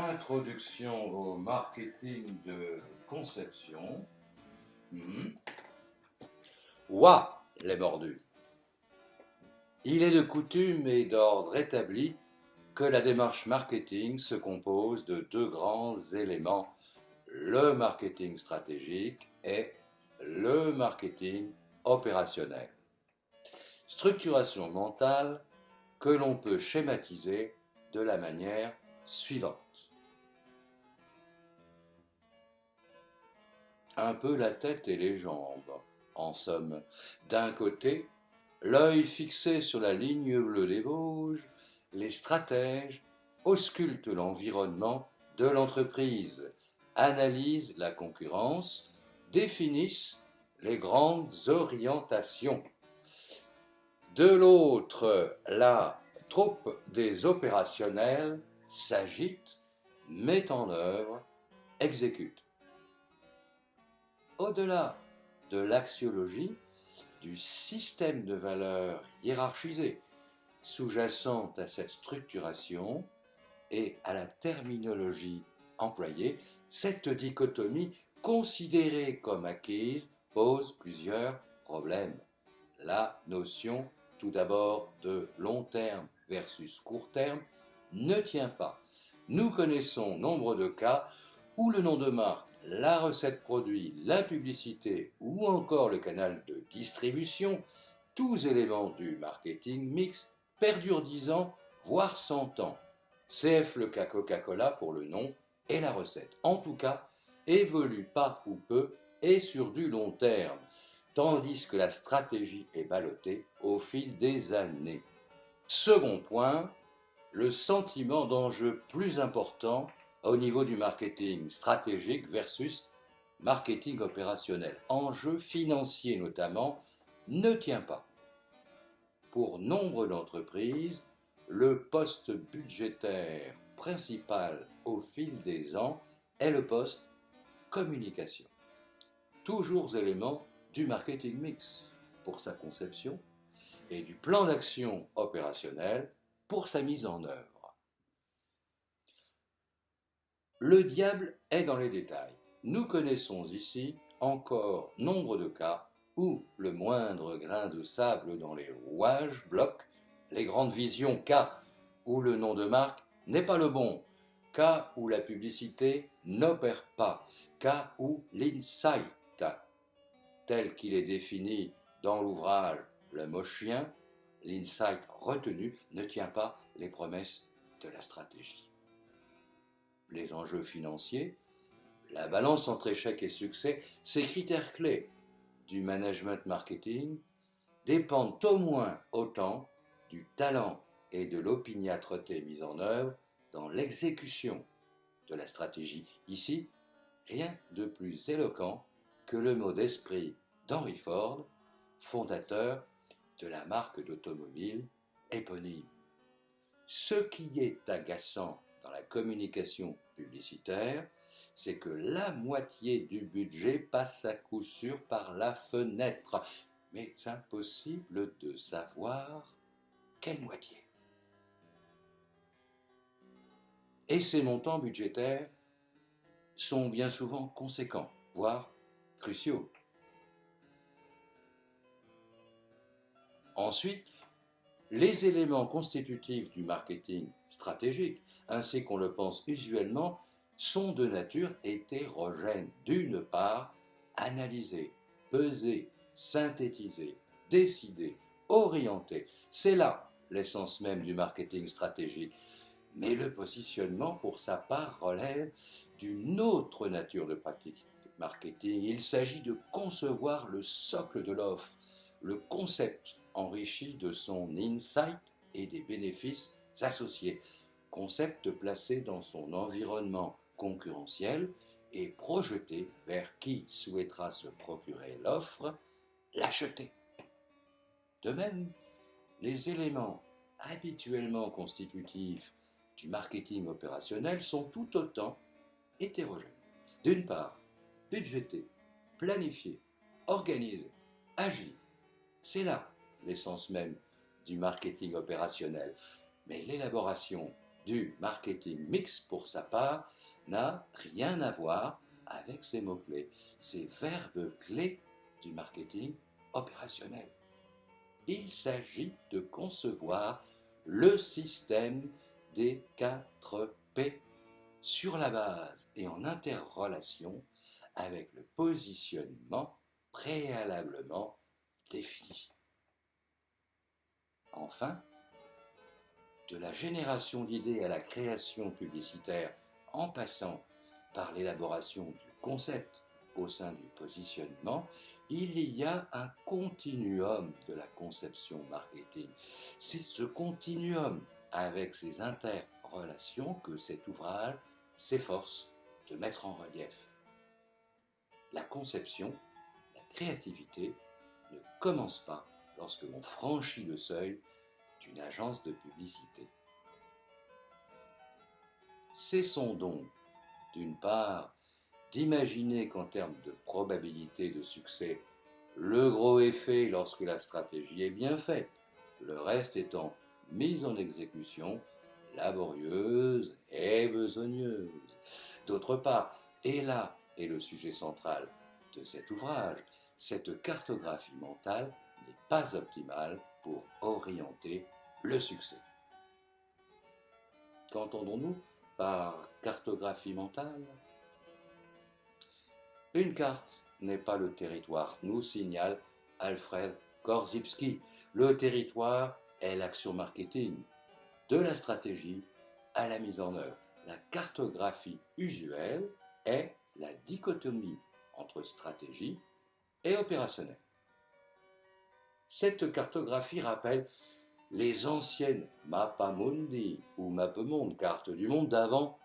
Introduction au marketing de conception. Ouah, les mordus. Il est de coutume et d'ordre établi que la démarche marketing se compose de deux grands éléments, le marketing stratégique et le marketing opérationnel. Structuration mentale que l'on peut schématiser de la manière suivante. Un peu la tête et les jambes, en somme. D'un côté, l'œil fixé sur la ligne bleue des Vosges, les stratèges auscultent l'environnement de l'entreprise, analysent la concurrence, définissent les grandes orientations. De l'autre, la troupe des opérationnels s'agite, met en œuvre, exécute. Au-delà de l'axiologie, du système de valeurs hiérarchisé sous-jacent à cette structuration et à la terminologie employée, cette dichotomie considérée comme acquise pose plusieurs problèmes. La notion tout d'abord de long terme versus court terme ne tient pas. Nous connaissons nombre de cas où le nom de marque, la recette produit, la publicité ou encore le canal de distribution, tous éléments du marketing mix, perdurent 10 ans, voire 100 ans. CF le cas Coca-Cola pour le nom et la recette. En tout cas, évolue pas ou peu et sur du long terme, tandis que la stratégie est ballottée au fil des années. Second point, le sentiment d'enjeu plus important au niveau du marketing stratégique versus marketing opérationnel, enjeu financier notamment, ne tient pas. Pour nombre d'entreprises, le poste budgétaire principal au fil des ans est le poste communication. Toujours élément du marketing mix pour sa conception et du plan d'action opérationnel pour sa mise en œuvre. Le diable est dans les détails. Nous connaissons ici encore nombre de cas où le moindre grain de sable dans les rouages bloque les grandes visions, cas où le nom de marque n'est pas le bon, cas où la publicité n'opère pas, cas où l'insight, tel qu'il est défini dans l'ouvrage Le moche chien, l'insight retenu ne tient pas les promesses de la stratégie. Les enjeux financiers, la balance entre échec et succès, ces critères clés du management marketing dépendent au moins autant du talent et de l'opiniâtreté mise en œuvre dans l'exécution de la stratégie. Ici, rien de plus éloquent que le mot d'esprit d'Henry Ford, fondateur de la marque d'automobile éponyme. Ce qui est agaçant dans la communication publicitaire, c'est que la moitié du budget passe à coup sûr par la fenêtre, mais impossible de savoir quelle moitié. Et ces montants budgétaires sont bien souvent conséquents, voire cruciaux. Ensuite, les éléments constitutifs du marketing stratégique, ainsi qu'on le pense usuellement, sont de nature hétérogène. D'une part, analyser, peser, synthétiser, décider, orienter. C'est là l'essence même du marketing stratégique. Mais le positionnement, pour sa part, relève d'une autre nature de pratique marketing. Il s'agit de concevoir le socle de l'offre, le concept enrichi de son insight et des bénéfices associés. Concept placé dans son environnement concurrentiel et projeté vers qui souhaitera se procurer l'offre, l'acheter. De même, les éléments habituellement constitutifs du marketing opérationnel sont tout autant hétérogènes. D'une part, budgété, planifié, organisé, agile. C'est là l'essence même du marketing opérationnel. Mais l'élaboration du marketing mix, pour sa part, n'a rien à voir avec ces mots-clés, ces verbes clés du marketing opérationnel. Il s'agit de concevoir le système des 4 P sur la base et en interrelation avec le positionnement préalablement défini. Enfin, de la génération d'idées à la création publicitaire en passant par l'élaboration du concept au sein du positionnement, il y a un continuum de la conception marketing. C'est ce continuum avec ses interrelations que cet ouvrage s'efforce de mettre en relief. La conception, la créativité ne commence pas lorsque l'on franchit le seuil d'une agence de publicité. Cessons donc, d'une part, d'imaginer qu'en termes de probabilité de succès, le gros est fait lorsque la stratégie est bien faite, le reste étant mise en exécution, laborieuse et besogneuse. D'autre part, et là est le sujet central de cet ouvrage, cette cartographie mentale n'est pas optimale pour orienter le succès. Qu'entendons-nous par cartographie mentale ? Une carte n'est pas le territoire, nous signale Alfred Korzybski. Le territoire est l'action marketing, de la stratégie à la mise en œuvre. La cartographie usuelle est la dichotomie entre stratégie et opérationnel. Cette cartographie rappelle les anciennes Mappamundi ou Mappemonde, cartes du monde d'avant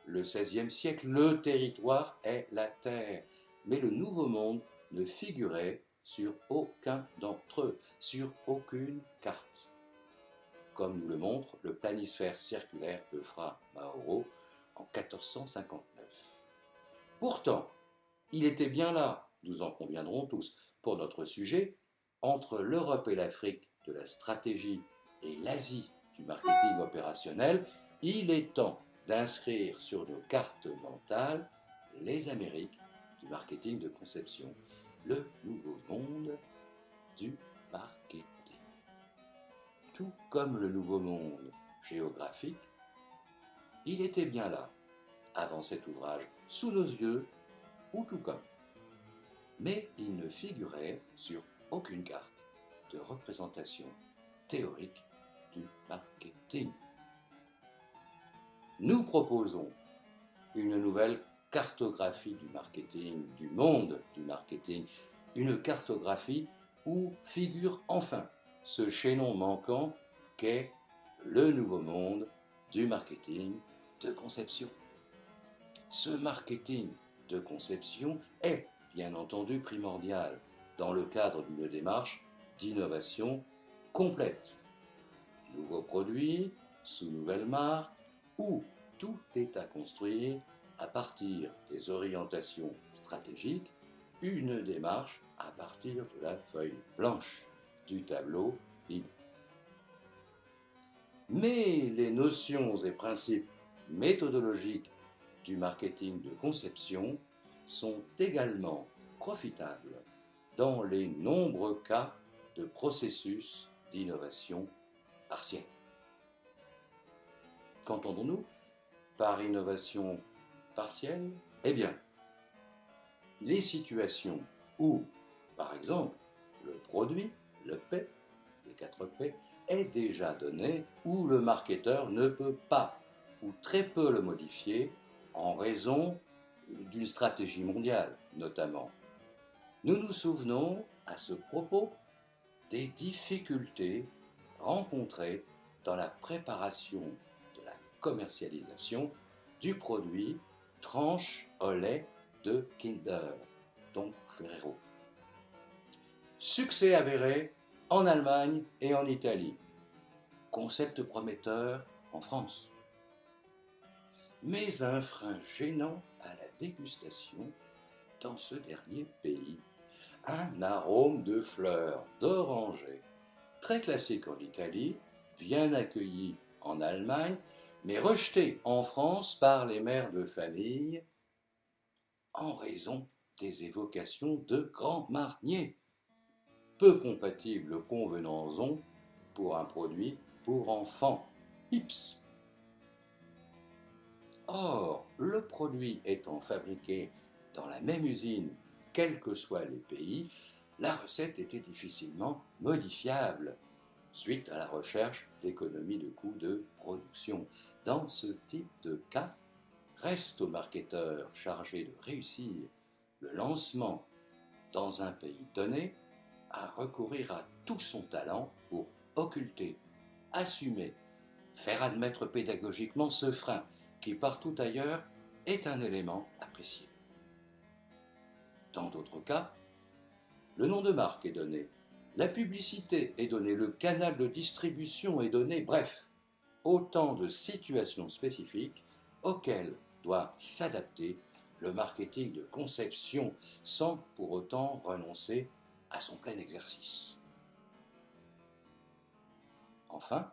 le XVIe siècle. Le territoire est la Terre, mais le Nouveau Monde ne figurait sur aucun d'entre eux, sur aucune carte, comme nous le montre le planisphère circulaire de Fra Mauro en 1459. Pourtant, il était bien là, nous en conviendrons tous, pour notre sujet, entre l'Europe et l'Afrique de la stratégie et l'Asie du marketing opérationnel. Il est temps d'inscrire sur nos cartes mentales les Amériques du marketing de conception, le nouveau monde du marketing. Tout comme le nouveau monde géographique, il était bien là, avant cet ouvrage, sous nos yeux, ou tout comme. Mais il ne figurait sur aucune carte de représentation théorique du marketing. Nous proposons une nouvelle cartographie du marketing, du monde du marketing, une cartographie où figure enfin ce chaînon manquant qu'est le nouveau monde du marketing de conception. Ce marketing de conception est bien entendu primordial dans le cadre d'une démarche d'innovation complète. Nouveaux produits, sous nouvelle marque, où tout est à construire à partir des orientations stratégiques, une démarche à partir de la feuille blanche du tableau libre. Mais les notions et principes méthodologiques du marketing de conception sont également profitables dans les nombreux cas de processus d'innovation partielle. Qu'entendons-nous par innovation partielle ? Eh bien, les situations où, par exemple, le produit, le P, les 4 P, est déjà donné, où le marketeur ne peut pas ou très peu le modifier en raison d'une stratégie mondiale, notamment. Nous nous souvenons à ce propos des difficultés rencontrées dans la préparation de la commercialisation du produit tranche au lait de Kinder, donc Ferrero. Succès avéré en Allemagne et en Italie. Concept prometteur en France. Mais un frein gênant à la dégustation dans ce dernier pays. Un arôme de fleurs, d'oranger, très classique en Italie, bien accueilli en Allemagne, mais rejeté en France par les mères de famille en raison des évocations de Grand Marnier, peu compatibles, convenons-en, pour un produit pour enfants. Ips. Or, le produit étant fabriqué dans la même usine, quels que soient les pays, la recette était difficilement modifiable suite à la recherche d'économies de coûts de production. Dans ce type de cas, reste au marketeur chargé de réussir le lancement dans un pays donné à recourir à tout son talent pour occulter, assumer, faire admettre pédagogiquement ce frein qui partout ailleurs est un élément apprécié. Dans d'autres cas, le nom de marque est donné, la publicité est donnée, le canal de distribution est donné, bref, autant de situations spécifiques auxquelles doit s'adapter le marketing de conception sans pour autant renoncer à son plein exercice. Enfin,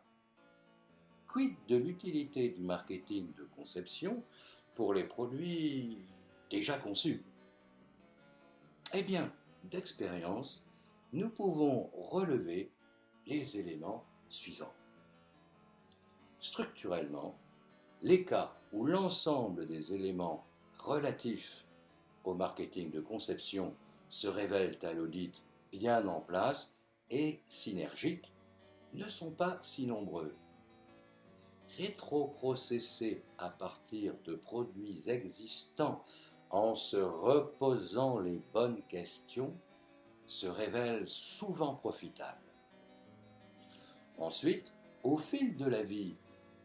quid de l'utilité du marketing de conception pour les produits déjà conçus? Eh bien, d'expérience, nous pouvons relever les éléments suivants. Structurellement, les cas où l'ensemble des éléments relatifs au marketing de conception se révèlent à l'audit bien en place et synergiques ne sont pas si nombreux. Rétroprocesser à partir de produits existants en se reposant les bonnes questions se révèle souvent profitable. Ensuite, au fil de la vie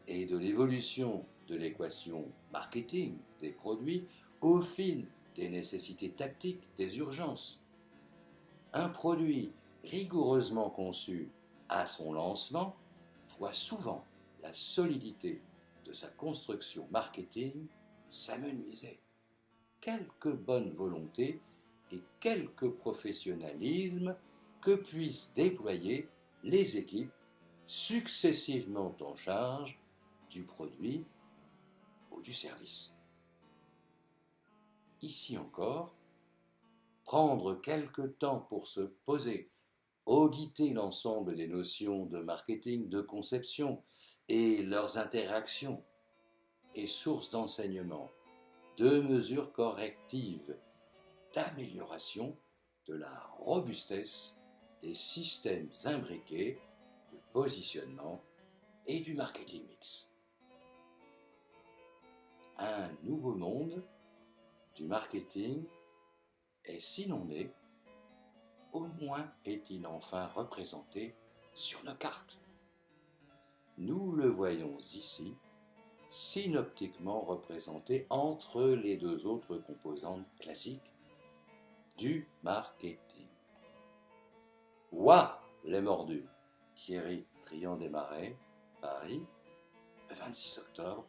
et de l'évolution de l'équation marketing des produits, au fil des nécessités tactiques, des urgences, un produit rigoureusement conçu à son lancement voit souvent la solidité de sa construction marketing s'amenuiser. Quelque bonne volonté et quelque professionnalisme que puissent déployer les équipes successivement en charge du produit ou du service. Ici encore, prendre quelque temps pour se poser, auditer l'ensemble des notions de marketing, de conception et leurs interactions et sources d'enseignement, de mesures correctives, d'amélioration de la robustesse des systèmes imbriqués du positionnement et du marketing mix. Un nouveau monde du marketing est sinon né, au moins est-il enfin représenté sur nos cartes. Nous le voyons ici, synoptiquement représenté entre les deux autres composantes classiques du marketing. Ouah, les mordus. Thierry Trian-Desmarais, Paris, le 26 octobre